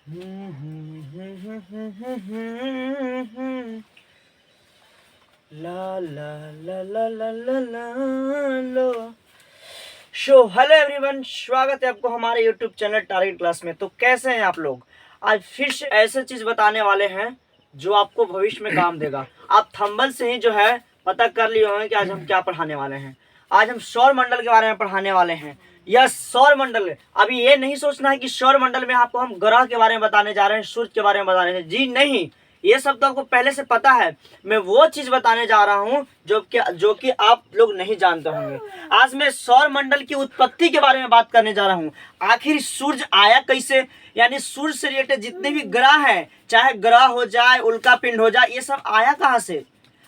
ला ला ला ला ला ला ला लो show. Hello everyone, स्वागत है आपको हमारे यूट्यूब चैनल टारगेट क्लास में। तो कैसे हैं आप लोग? आज फिर से ऐसे चीज बताने वाले हैं जो आपको भविष्य में काम देगा। आप थंबनेल से ही जो है पता कर लिए होंगे कि आज हम क्या पढ़ाने वाले हैं। आज हम सौर मंडल के बारे में पढ़ाने वाले हैं। यह सौर मंडल, अभी ये नहीं सोचना है कि सौर मंडल में आपको हम ग्रह के बारे में बताने जा रहे हैं, सूर्य के बारे में बता रहे हैं। जी नहीं, ये सब तो आपको पहले से पता है। मैं वो चीज बताने जा रहा हूँ जो कि आप लोग नहीं जानते होंगे। आज मैं सौर मंडल की उत्पत्ति के बारे में बात करने जा रहा हूँ। आखिर सूर्य आया कैसे, यानी सूर्य से रिलेटेड जितने भी ग्रह हैं, चाहे ग्रह हो जाए, उल्का पिंड हो जाए, ये सब आया कहाँ से,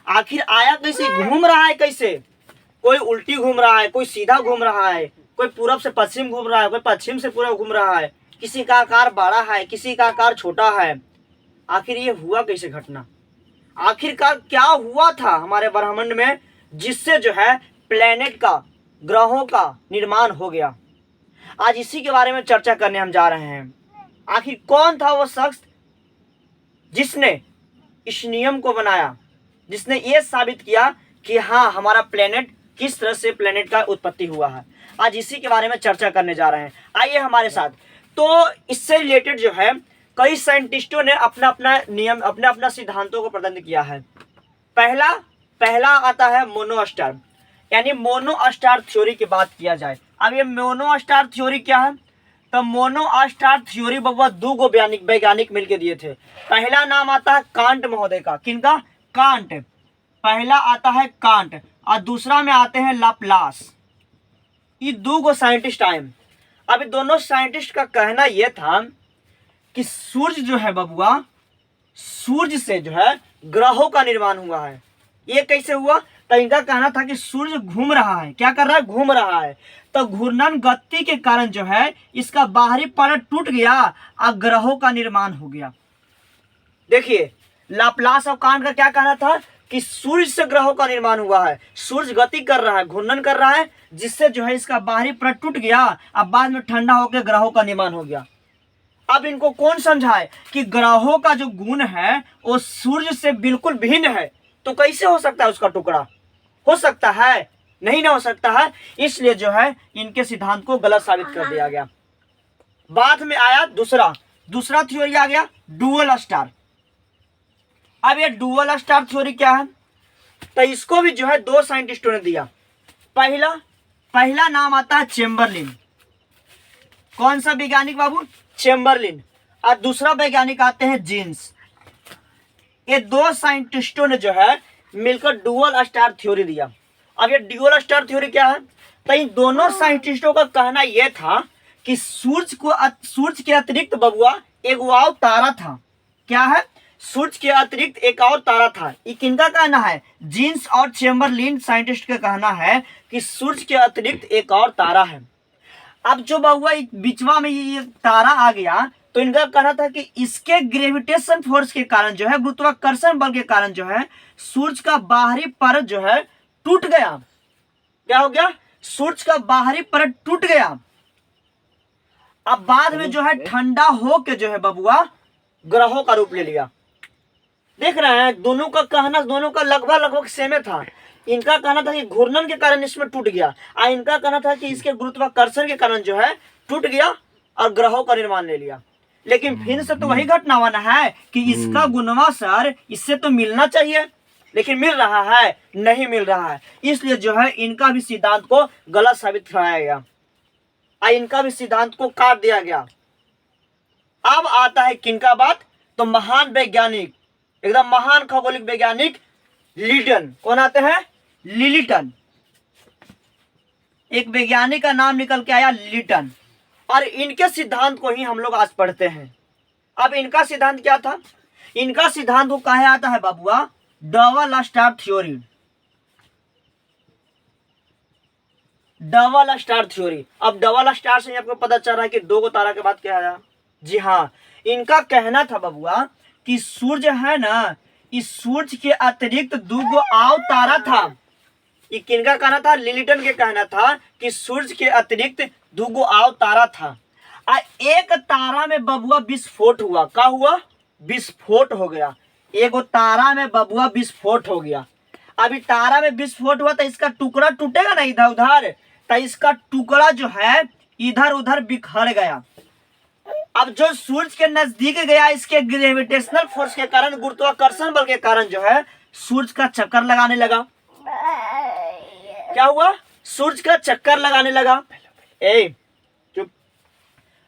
आखिर आया कैसे, घूम रहा है कैसे। कोई उल्टी घूम रहा है, कोई सीधा घूम रहा है, कोई पूरब से पश्चिम घूम रहा है, कोई पश्चिम से पूरब घूम रहा है, किसी का आकार बड़ा है, किसी का आकार छोटा है। आखिर ये हुआ कैसे घटना, आखिरकार क्या हुआ था हमारे ब्रह्मांड में जिससे जो है प्लेनेट का, ग्रहों का निर्माण हो गया। आज इसी के बारे में चर्चा करने हम जा रहे हैं। आखिर कौन था वो शख्स जिसने इस नियम को बनाया, जिसने ये साबित किया कि हाँ, हमारा प्लेनेट किस तरह से प्लेनेट का उत्पत्ति हुआ है। आज इसी के बारे में चर्चा करने जा रहे हैं, आइए हमारे साथ। तो इससे रिलेटेड जो है कई साइंटिस्टों ने अपना अपना नियम, अपना अपना सिद्धांतों को प्रदान किया है। पहला आता है मोनो स्टार, यानी मोनो स्टार थ्योरी की बात किया जाए। अब ये मोनो स्टार थ्योरी क्या है? तो मोनो स्टार थ्योरी बबुआ दो गो वैज्ञानिक मिलकर दिए थे। पहला नाम आता है कांट महोदय का। किनका? कांट। पहला आता है कांट और दूसरा में आते हैं लाप्लास। ये दो गो साइंटिस्ट आए। अब दोनों साइंटिस्ट का कहना यह था कि सूर्य जो है बबुआ, सूर्य से जो है ग्रहों का निर्माण हुआ है। ये कैसे हुआ? तो इनका कहना था कि सूर्य घूम रहा है। क्या कर रहा है? घूम रहा है। तो घूर्णन गति के कारण जो है इसका बाहरी परत टूट गया और ग्रहों का निर्माण हो गया। देखिए, लाप्लास और कांट का क्या कहना था कि सूर्य से ग्रहों का निर्माण हुआ है। सूर्य गति कर रहा है, घूर्णन कर रहा है, जिससे जो है इसका बाहरी परत टूट गया, अब बाद में ठंडा होकर ग्रहों का निर्माण हो गया। अब इनको कौन समझाए कि ग्रहों का जो गुण है वो सूर्य से बिल्कुल भिन्न है। तो कैसे हो सकता है उसका टुकड़ा? हो सकता है? नहीं ना हो सकता है। इसलिए जो है इनके सिद्धांत को गलत साबित कर दिया गया। बाद में आया दूसरा थ्योरी आ गया, डुअल स्टार। अब ये डुअल स्टार थ्योरी क्या है? तो इसको भी जो है दो साइंटिस्टों ने दिया। पहला नाम आता है चेम्बरलिन। कौन सा वैज्ञानिक बाबू? चेम्बरलिन। और दूसरा वैज्ञानिक आते हैं जीन्स। ये दो साइंटिस्टों ने जो है मिलकर डुअल स्टार थ्योरी दिया। अब ये डुअल स्टार थ्योरी क्या है? तो इन दोनों साइंटिस्टों का कहना यह था कि सूर्य के अतिरिक्त बबुआ एक और तारा था। क्या है? सूर्य के अतिरिक्त एक और तारा था। ये किनका कहना है? जीन्स और चेम्बरलिन साइंटिस्ट का कहना है कि सूर्य के अतिरिक्त एक और तारा है। अब जो बबुआ बिचवा में ये तारा आ गया, तो इनका कहना था कि इसके ग्रेविटेशन फोर्स के कारण जो है, गुरुत्वाकर्षण बल के कारण जो है सूर्य का बाहरी परत जो है टूट गया। क्या हो गया? सूर्य का बाहरी परत टूट गया। अब बाद में जो है ठंडा होके जो है बबुआ ग्रहों का रूप ले लिया। देख रहे हैं, दोनों का कहना, दोनों का लगभग सेम था। इनका कहना था कि घूर्णन के कारण इसमें टूट गया, और इनका कहना था कि इसके गुरुत्वाकर्षण के कारण जो है टूट गया और ग्रहों का निर्माण ले लिया। लेकिन फिर से तो वही घटना बना है कि इसका गुणवा सर इससे तो मिलना चाहिए, लेकिन मिल रहा है? नहीं मिल रहा है। इसलिए जो है इनका भी सिद्धांत को गलत साबित कराया गया और इनका भी सिद्धांत को काट दिया गया। अब आता है किनका बात? तो महान वैज्ञानिक, एकदम महान खगोलिक वैज्ञानिक लिटन। कौन आते हैं? लिलिटन। एक वैज्ञानिक का नाम निकल के आया लिटन, और इनके सिद्धांत को ही हम लोग आज पढ़ते हैं। अब इनका सिद्धांत क्या था? इनका सिद्धांत को कहा जाता है बाबुआ double star theory. Double star theory. अब डबल स्टार से आपको पता चल रहा है कि दो गो तारा के बात क्या है। जी हाँ, इनका कहना था बबुआ कि सूर्य है ना, इस सूर्य के अतिरिक्त दो गो और तारा था। ये किनका कहना था? लिलिटन के कहना था कि सूर्य के अतिरिक्त दो गो और तारा था। एक तारा में बबुआ विस्फोट हुआ। क्या हुआ? विस्फोट हो गया। एक तारा में बबुआ विस्फोट हो गया। अभी तारा में विस्फोट हुआ तो इसका टुकड़ा टूटेगा ना इधर उधर, तो इसका टुकड़ा जो है इधर उधर बिखर गया। अब जो सूरज के नजदीक गया, इसके ग्रेविटेशनल फोर्स के कारण, गुरुत्वाकर्षण बल के कारण जो है सूरज का चक्कर लगाने लगा। क्या हुआ? सूरज का चक्कर लगाने लगा। चुप।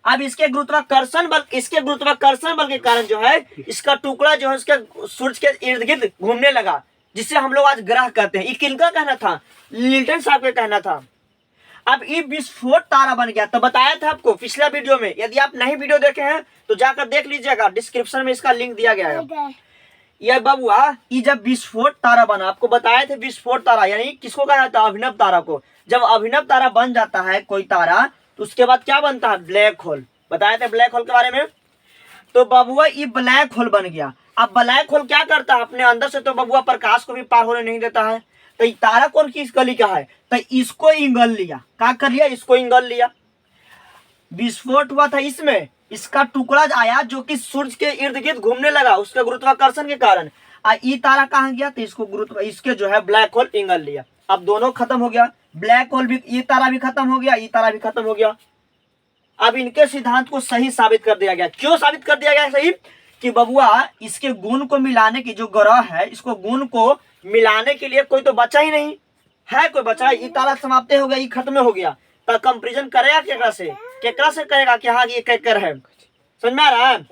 अब इसके गुरुत्वाकर्षण बल के कारण जो है इसका टुकड़ा जो है उसके सूरज के इर्द गिर्द घूमने लगा, जिसे हम लोग आज ग्रह कहते हैं। ये किनका कहना था? न्यूटन साहब का कहना था। अब ये विस्फोट तारा बन गया। तो बताया था आपको पिछला वीडियो में, यदि आप नहीं वीडियो देखे हैं तो जाकर देख लीजिएगा, डिस्क्रिप्शन में इसका लिंक दिया गया है। यह बबुआ ये जब विस्फोट तारा बना, आपको बताए थे विस्फोट तारा यानी किसको कहा जाता है? अभिनव तारा को। जब अभिनव तारा बन जाता है कोई तारा, तो उसके बाद क्या बनता है? Black hole. बताए थे ब्लैक होल के बारे में। तो बबुआ ये ब्लैक होल बन गया। अब ब्लैक होल क्या करता है? अपने अंदर से तो बबुआ प्रकाश को भी पार होने नहीं देता है। तो ये तारा कौन किस गली का है? तो इसको इंगल लिया। क्या कर लिया? इसको इंगल लिया। विस्फोट हुआ था इसमें, इसका टुकड़ा आया जो कि सूरज के इर्द गिर्द घूमने लगा उसके गुरुत्वाकर्षण के कारण। ये तारा कहाँ गया? तो इसके जो है ब्लैक होल इंगल लिया। अब दोनों खत्म हो गया। ब्लैक होल भी, ये तारा भी खत्म हो गया, ये तारा भी खत्म हो गया। अब इनके सिद्धांत को सही साबित कर दिया गया। क्यों साबित कर दिया गया सही? कि बबुआ इसके गुण को मिलाने की जो ग्रह है, इसको गुण को मिलाने के लिए कोई तो बचा ही नहीं है। कोई बचा? ये तारा समाप्त हो गया, ये खत्म हो गया। तो कंपेरिजन करेगा केकरा से करेगा कि हाँ ये केकर है। समझ में आ रहा है?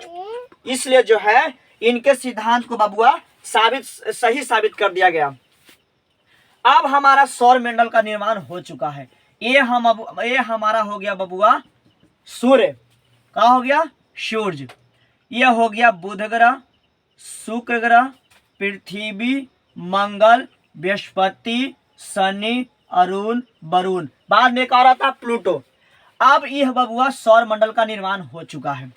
इसलिए जो है इनके सिद्धांत को बबुआ सही साबित कर दिया गया। अब हमारा सौर मंडल का निर्माण हो चुका है। ये हमारा हो गया बबुआ सूर्य। क्या हो गया? सूर्य। यह हो गया बुध ग्रह, शुक्र ग्रह, पृथ्वी, मंगल, बृहस्पति, शनि, अरुण, वरुण। बाद में क्या रहा था? प्लूटो। अब यह बबुआ सौर मंडल का निर्माण हो चुका है।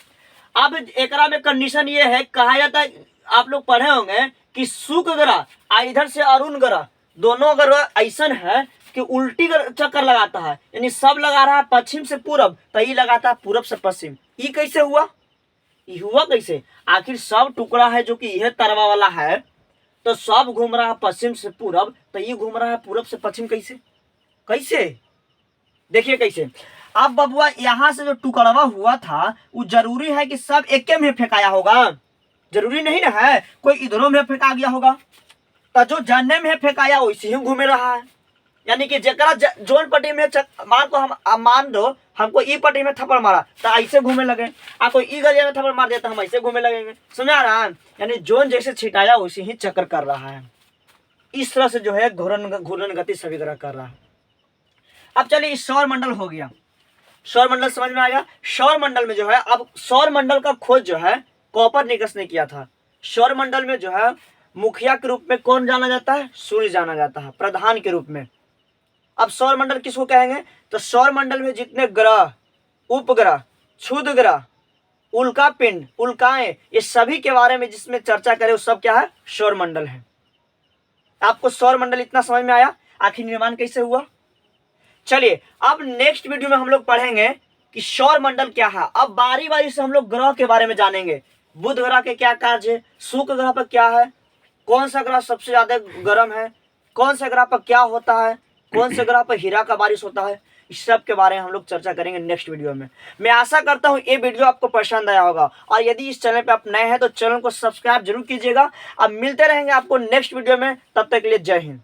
अब एकरा में कंडीशन ये है, कहा जाता है, आप लोग पढ़े होंगे कि शुक्र ग्रह इधर से अरुण ग्रह, दोनों ग्रह ऐसा है कि उल्टी चक्कर लगाता है, यानी सब लगा रहा है पश्चिम से पूरब, तो ये लगाता है पूरब से पश्चिम। ये कैसे हुआ? ये हुआ कैसे? आखिर सब टुकड़ा है जो कि यह तरवा वाला है, तो सब घूम रहा है पश्चिम से पूरब, तो ये घूम रहा है पूरब से पश्चिम। कैसे? देखिए कैसे। अब बबुआ यहाँ से जो टुकड़वा हुआ था वो जरूरी है कि सब एक में फेंकाया होगा? जरूरी नहीं ना है, कोई इधरों में फेंका गया होगा। तो जो जानने में फेंकाया वैसे ही घूमे रहा है। यानी कि जरा जोन पट्टी में मान दो हमको ई पट्टी में थप्पड़ मारा तो ऐसे घूमे लगे, कोई ई गलिया में थप्पड़ मार दिया तो हम ऐसे घूमे लगेंगे। समझा रहा है? यानी जोन जैसे छिटाया वैसे ही चक्कर कर रहा है। इस तरह से जो है घूर्णन गति सभी तरह कर रहा है। अब चलिए सौर मंडल हो गया। सौर मंडल समझ में आ गया। सौर मंडल में जो है, अब सौर मंडल का खोज जो है कोपरनिकस ने किया था। सौर मंडल में जो है मुखिया के रूप में कौन जाना जाता है? सूर्य जाना जाता है, प्रधान के रूप में। अब सौर मंडल किसको कहेंगे? तो सौर मंडल में जितने ग्रह, उपग्रह, क्षुद्र ग्रह, उल्का पिंड, उल्काएं, ये सभी के बारे में जिसमें चर्चा करें वो सब क्या है? सौर मंडल है। आपको सौर मंडल इतना समझ में आया? आखिर निर्माण कैसे हुआ? चलिए अब नेक्स्ट वीडियो में हम लोग पढ़ेंगे कि सौर मंडल क्या है। अब बारी बारी से हम लोग ग्रह के बारे में जानेंगे। बुध ग्रह के क्या कार्य है, शुक्र ग्रह पर क्या है, कौन सा ग्रह सबसे ज्यादा गर्म है, कौन सा ग्रह पर क्या होता है, कौन से ग्रह पर हीरा का बारिश होता है, इस सब के बारे में हम लोग चर्चा करेंगे नेक्स्ट वीडियो में। मैं आशा करता हूँ ये वीडियो आपको पसंद आया होगा, और यदि इस चैनल पे आप नए हैं तो चैनल को सब्सक्राइब जरूर कीजिएगा। अब मिलते रहेंगे आपको नेक्स्ट वीडियो में, तब तक के लिए जय हिंद।